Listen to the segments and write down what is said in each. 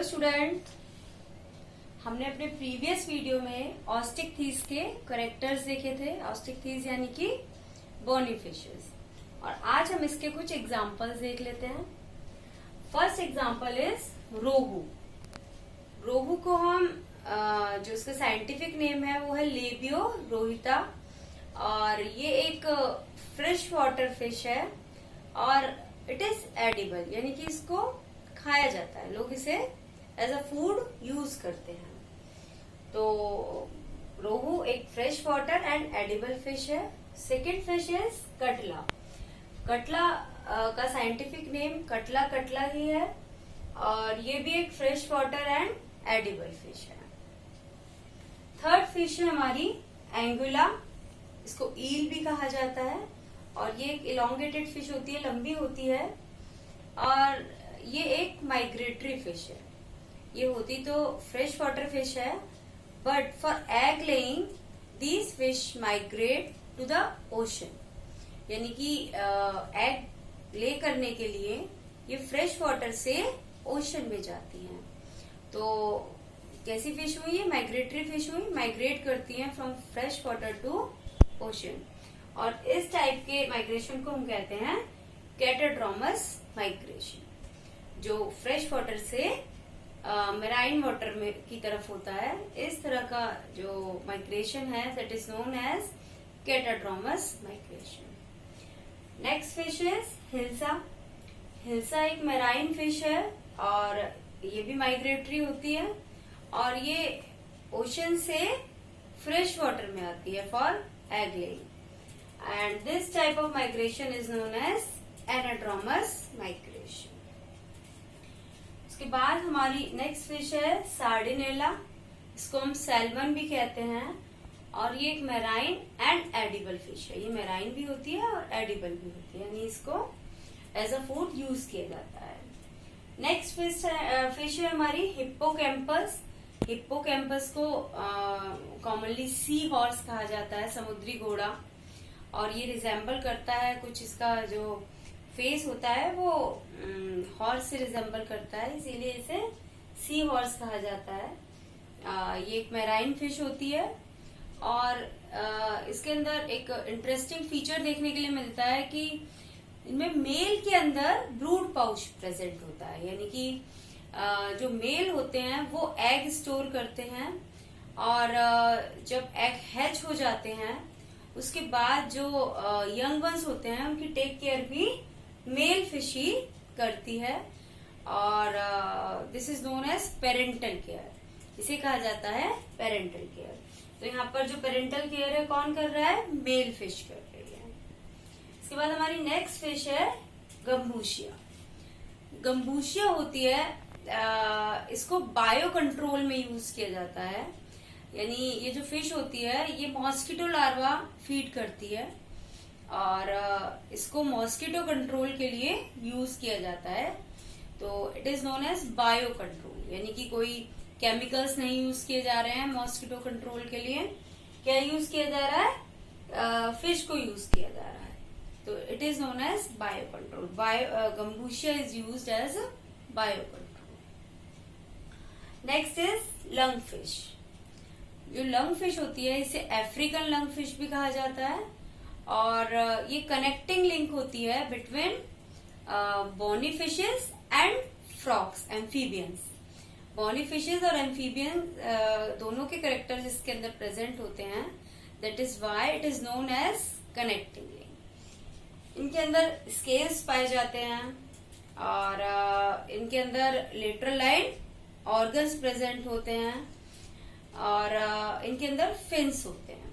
Student, हमने अपने previous video में ऑस्टिक थीस के करेक्टर्स देखे थे। ऑस्टिक थीस यानी कि बोनी फिशेस। और आज हम इसके कुछ एग्जांपल्स देख लेते हैं। फर्स्ट एग्जांपल इज रोहू। रोहू को हम जो उसका साइंटिफिक नेम है वो है लेबियो रोहिता, और ये एक फ्रेश वाटर फिश है और इट इज एडिबल यानी कि इसको खाया जाता है। लोग इसे एज अ फूड यूज करते हैं। तो रोहू एक fresh water and edible fish है। सेकेंड फिश इज कटला। कटला का साइंटिफिक नेम कटला कटला ही है और ये भी एक fresh water and edible fish है। थर्ड फिश है हमारी एंगुला। इसको ईल भी कहा जाता है और ये एक इलोंगेटेड फिश होती है, लंबी होती है और ये एक माइग्रेटरी फिश है। ये होती तो फ्रेश वाटर फिश है, but for egg laying these fish migrate to the ocean, यानी कि एग ले करने के लिए ये फ्रेश वाटर से ओशन में जाती हैं। तो कैसी फिश हुई? ये माइग्रेटरी फिश हुई, माइग्रेट करती हैं from fresh water to ocean. और इस टाइप के माइग्रेशन को हम कहते हैं कैटाड्रोमस माइग्रेशन, जो फ्रेश वाटर से मेराइन वाटर में की तरफ होता है। इस तरह का जो माइग्रेशन है that is known as catadromous migration. Next fish is hilsa. Hilsa एक मेराइन फिश है और ये भी माइग्रेटरी होती है और ये ओशन से फ्रेश वाटर में आती है for egg laying, and this type of migration is known as anadromous migration. उसके बाद हमारी नेक्स्ट फिश है सार्डिनेला। इसको हम सैल्मन भी कहते हैं और ये एक मेराइन एंड एडिबल फिश है। ये मेराइन भी होती है और एडिबल भी होती है, यानी इसको एज अ फूड यूज किया जाता है। नेक्स्ट फिश है हमारी हिप्पोकैम्पस। हिप्पोकैम्पस को कॉमनली सी हॉर्स कहा जाता है, समुद्री घोड़ा, और ये रिजेंबल करता है कुछ, इसका जो फेस होता है वो हॉर्स से रिजेंबल करता है, इसीलिए इसे सी हॉर्स कहा जाता है। ये एक मैराइन फिश होती है और इसके अंदर एक इंटरेस्टिंग फीचर देखने के लिए मिलता है कि इनमें मेल के अंदर ब्रूड पाउच प्रेजेंट होता है, यानी कि जो मेल होते हैं वो एग स्टोर करते हैं और जब एग हैच हो जाते हैं उसके बाद जो यंग वंस होते हैं उनकी टेक केयर भी मेल फिश ही करती है और this is known as parental care. इसे कहा जाता है पेरेंटल केयर। तो यहाँ पर जो पेरेंटल केयर है कौन कर रहा है? मेल फिश कर रही है। इसके बाद हमारी नेक्स्ट फिश है गम्बूशिया। गम्बूशिया होती है, इसको बायो कंट्रोल में यूज किया जाता है, यानी ये जो फिश होती है ये मॉस्किटो लार्वा फीड करती है और इसको मॉस्किटो कंट्रोल के लिए यूज किया जाता है। तो it is known as bio control, यानी कि कोई केमिकल्स नहीं यूज किए जा रहे हैं मॉस्किटो कंट्रोल के लिए। क्या यूज किया जा रहा है? फिश को यूज किया जा रहा है। तो it is known as bio control. Gambusia is used as bio control. Next is lung fish. जो लंग फिश होती है इसे अफ्रीकन लंग फिश भी कहा जाता है और ये कनेक्टिंग लिंक होती है between bony fishes and frogs, amphibians. Bony fishes और एम्फीबियन दोनों के कैरेक्टर्स इसके अंदर प्रेजेंट होते हैं, that is why it is known as connecting link. इनके अंदर स्केल्स पाए जाते हैं और इनके अंदर लेटरल लाइन ऑर्गन्स प्रेजेंट होते हैं और इनके अंदर फिन्स होते हैं।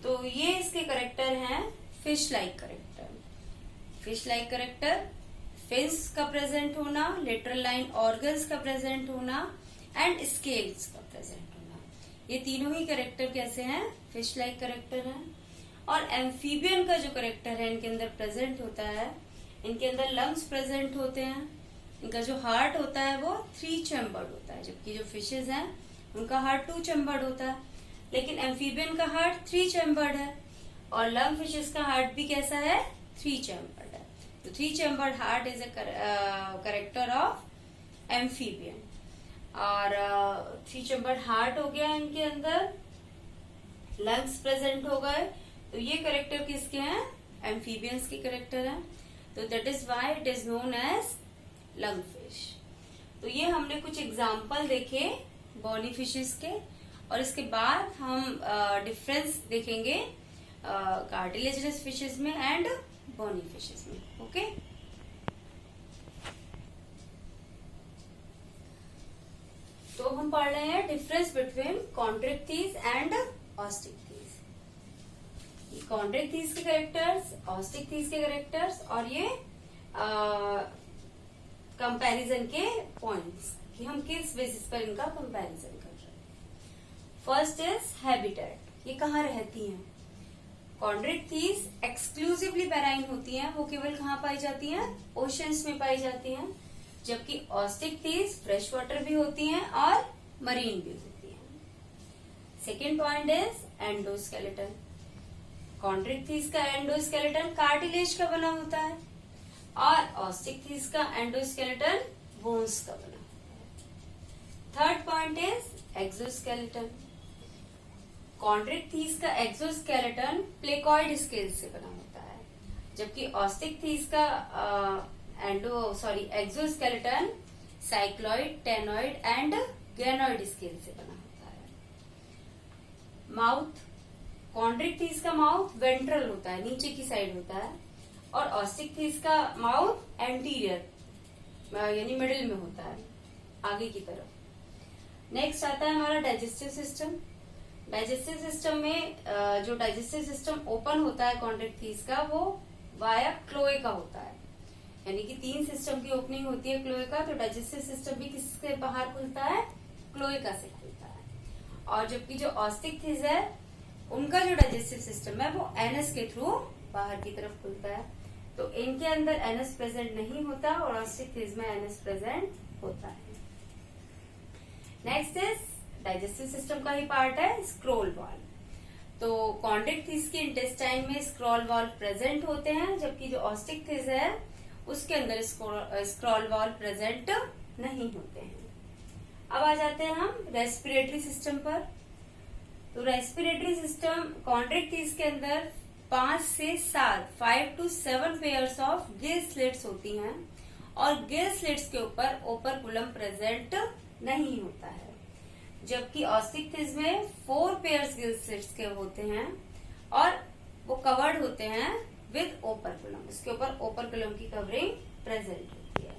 तो ये इसके करेक्टर हैं fish like character. Fish like character, fins का प्रेजेंट होना, लेटरल लाइन ऑर्गन्स का प्रेजेंट होना एंड स्केल्स का प्रेजेंट होना, ये तीनों ही करेक्टर कैसे हैं? फिश लाइक करेक्टर हैं। और एम्फीबियन का जो करेक्टर है इनके अंदर प्रेजेंट होता है, इनके अंदर लंग्स प्रेजेंट होते हैं, इनका जो हार्ट होता है वो 3 चैम्बर्ड होता है, जबकि जो फिशेज हैं उनका हार्ट 2 चैम्बर्ड होता है, लेकिन एम्फीबियन का हार्ट 3 चैम्बर्ड है और लंग फिशेस का हार्ट भी कैसा है? 3 चैम्बर्ड है। तो 3 chambered heart is a character of amphibian. और 3 चैम्बर्ड हार्ट हो गया इनके अंदर, लंग्स प्रेजेंट हो गए। तो ये करेक्टर किसके हैं? एम्फीबियंस के करेक्टर हैं। तो that is why it is known as lung fish. तो ये हमने कुछ एग्जाम्पल देखे बॉनी फिशेस के, और इसके बाद हम डिफरेंस देखेंगे कार्टिलेजिनस फिशेस में एंड बॉनी फिशेस में। ओके, तो हम पढ़ रहे हैं डिफरेंस बिटवीन कॉन्ट्रिक्टीज एंड ऑस्टिक्टीज। कॉन्ट्रिक्टीज के कैरेक्टर्स, ऑस्टिक्टीज के कैरेक्टर्स, और ये कंपैरिजन के पॉइंट्स कि हम किस बेसिस पर इनका कंपैरिजन कर रहे हैं। फर्स्ट इज हैबिटेट, ये कहाँ रहती हैं? कॉन्ट्रिक्टीज एक्सक्लूसिवली पैराइन होती हैं, वो केवल कहाँ पाई जाती हैं? ओशंस में पाई जाती हैं, जबकि ऑस्टिक्टीज फ्रेश वाटर भी होती हैं और मरीन भी होती हैं। Second point is endoskeleton. Chondrichthyes का एंडोस्केलेटन कार्टिलेज का बना होता है और ऑस्टिक्टीज का एंडोस्केलेटन बोन्स का बना होता है। Third point is exoskeleton. Chondrichthyes का एक्सोस्केलेटन प्लेकॉइड स्केल से बना होता है, जबकि ऑस्टिक्टीज का exoskeleton cycloid, ctenoid and ganoid scale से बना होता है। माउथ, कॉन्ट्रिक्टीज का माउथ वेंट्रल होता है, नीचे की साइड होता है, और ऑस्टिक्टीज का माउथ एंटीरियर यानी मिडिल में होता है, आगे की तरफ। नेक्स्ट आता है हमारा डाइजेस्टिव सिस्टम। डाइजेस्टिव सिस्टम में जो डाइजेस्टिव सिस्टम ओपन होता है कॉन्ट्रिक्टीज का, वो वाया क्लोएका होता है, यानी कि 3 सिस्टम की ओपनिंग होती है क्लोएका। तो डाइजेस्टिव सिस्टम भी किससे बाहर खुलता है? क्लोएका से खुलता है। और जबकि जो ऑस्टिक्टीज है उनका जो डाइजेस्टिव सिस्टम है वो एनस के थ्रू बाहर की तरफ खुलता है। तो इनके अंदर एनस प्रेजेंट नहीं होता और ऑस्टिक्टीज में एनस प्रेजेंट होता है। नेक्स्ट इज डाइजेस्टिव सिस्टम का ही पार्ट है स्क्रोल वॉल्व। तो कॉन्ट्रिक्टीज के इंटेस्टाइन में स्क्रॉल वॉल्व प्रेजेंट होते हैं, जबकि जो ऑस्टिक्टीज है उसके अंदर स्क्रॉल वॉल्व प्रेजेंट नहीं होते हैं। अब आ जाते हैं हम रेस्पिरेटरी सिस्टम पर। तो रेस्पिरेटरी सिस्टम कॉन्ट्रिक्टीज के अंदर 5 से 5 to 7 pairs of gill slits होती हैं, और गिल स्लिट्स के ऊपर ओपर्कुलम प्रेजेंट नहीं होता है, जबकि ऑस्टिक्टीज में 4 पेयर्स गिल स्लिट्स के होते हैं और वो कवर्ड होते हैं विद ओपर्कुलम। इसके ऊपर ओपर्कुलम की कवरिंग प्रेजेंट होती है।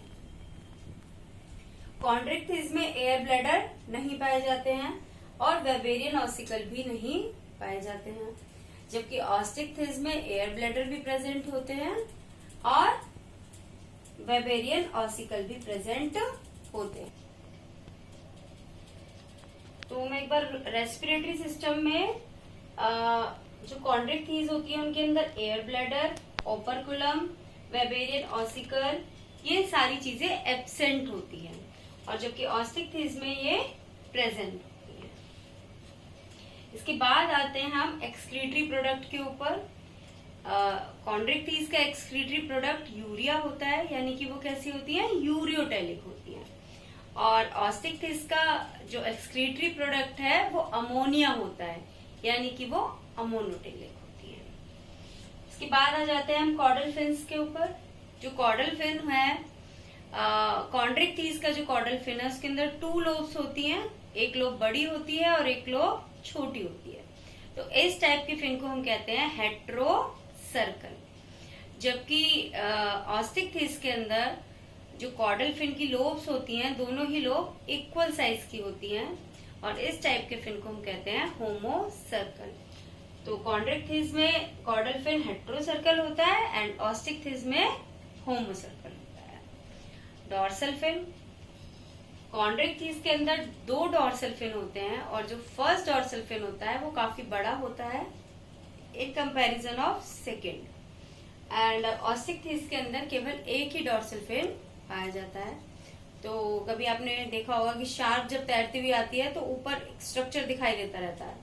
कॉन्ट्रिक्टीज में एयर ब्लैडर नहीं पाए जाते हैं और वेबेरियन ऑसिकल भी नहीं पाए जाते हैं, जबकि ऑस्टिक्टीज में एयर ब्लैडर भी प्रेजेंट होते हैं और वेबेरियन ऑसिकल भी प्रेजेंट होते हैं। तो मैं एक बार रेस्पिरेटरी सिस्टम में जो कॉन्ट्रिक्टीज होती है उनके अंदर एयर ब्लैडर, ओपर्कुलम, वेबेरियन ऑसिकल, ये सारी चीजें एब्सेंट होती हैं, और जबकि ऑस्टिक्टीज में ये प्रेजेंट होती हैं। इसके बाद आते हैं हम एक्सक्रीटरी प्रोडक्ट के ऊपर। कॉन्ट्रिक्टीज का एक्सक्रीटरी प्रोडक्ट यूरिया होता है, यानी कि वो कैसी होती है? यूरियोटेलिक होती है। और ऑस्टिक्टीज का जो एक्सक्रीटरी प्रोडक्ट है वो अमोनिया होता है, यानी कि वो अमोनोटेलिक होती है। इसके बाद आ जाते हैं हम कॉर्डल फिन्स के ऊपर। जो कॉर्डल फिन है, कॉन्ट्रिक्टीज का जो कॉर्डल फिन है उसके अंदर 2 लोब्स होती हैं, एक लोब बड़ी होती है और एक लोब छोटी होती है। तो इस टाइप के फिन को हम कहते हैं हेट्रो सर्कल, जबकि ऑस्टिक्टीज के अंदर जो कॉर्डल फिन की लोब्स होती हैं, दोनों ही लोब इक्वल साइज की होती हैं, और इस टाइप के फिन को हम कहते हैं होमो सर्कल। तो कॉन्ट्रिक्टीज में कॉर्डल फिन हेट्रो सर्कल होता है एंड ऑस्टिक्टीज में होमो सर्कल होता है। डॉर्सल फिन, कॉन्ट्रिक्टीज के अंदर 2 डॉर्सल फिन होते हैं, और जो फर्स्ट डॉर्सल फिन होता है वो काफी बड़ा होता है in comparison of second, and osteichthyes के अंदर केवल एक ही डॉर्सल फिन पाया जाता है। तो कभी आपने देखा होगा कि शार्क जब तैरती हुई आती है तो ऊपर स्ट्रक्चर दिखाई देता रहता है,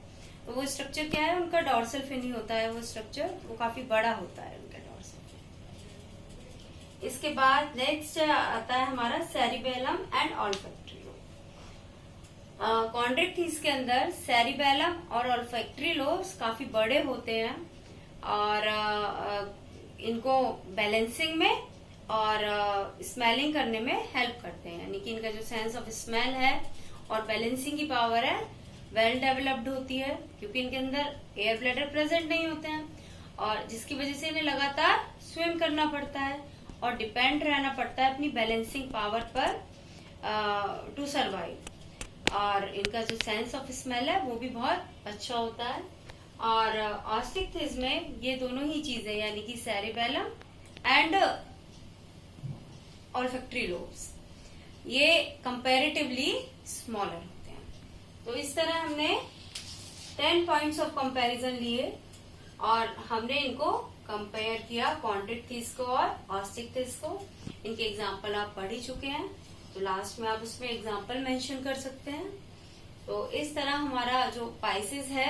तो वो स्ट्रक्चर क्या है? उनका डॉर्सल फिन ही होता है। वो स्ट्रक्चर वो काफी बड़ा होता है उनका डॉर्सल फिन। इसके बाद नेक्स्ट आता है हमारा सेरिबेलम एंड ऑल्फैक्टरी लोब। कॉन्ड्रिक्टिस के अंदर सेरिबेलम और ऑल्फैक्टरी लोब्स काफी बड़े होते हैं और इनको बैलेंसिंग में और स्मेलिंग करने में हेल्प करते हैं, यानी कि इनका जो सेंस ऑफ स्मेल है और बैलेंसिंग की पावर है वेल डेवलप्ड होती है, क्योंकि इनके अंदर एयर ब्लैडर प्रेजेंट नहीं होते हैं और जिसकी वजह से इन्हें लगातार स्विम करना पड़ता है और डिपेंड रहना पड़ता है अपनी बैलेंसिंग पावर पर टू सर्वाइव। और इनका जो सेंस ऑफ स्मेल है वो भी बहुत अच्छा होता है। और ऑस्टिक में ये दोनों ही चीजें यानी कि सेरिबेलम एंड ऑल्फैक्टरी लोब्स ये कंपैरेटिवली स्मॉलर होते हैं। तो इस तरह हमने 10 पॉइंट्स ऑफ कंपैरिजन लिए और हमने इनको कंपेयर किया कॉन्ड्रिक्टिस को और ऑस्टिक्टिस को। इनके एग्जाम्पल आप पढ़ ही चुके हैं, तो लास्ट में आप उसमें एग्जाम्पल मेंशन कर सकते हैं। तो इस तरह हमारा जो पाइसेस है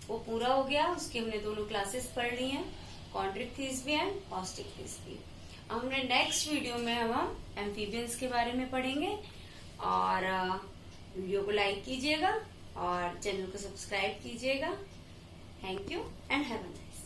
वो पूरा हो गया, उसकी हमने दोनों क्लासेस पढ़ ली हैं, कॉन्ड्रिक्टिस भी एंड ऑस्टिक्टिस भी। हमने नेक्स्ट वीडियो में हम एम्फीबियंस के बारे में पढ़ेंगे। और वीडियो को लाइक कीजिएगा और चैनल को सब्सक्राइब कीजिएगा। Thank you and have a nice day.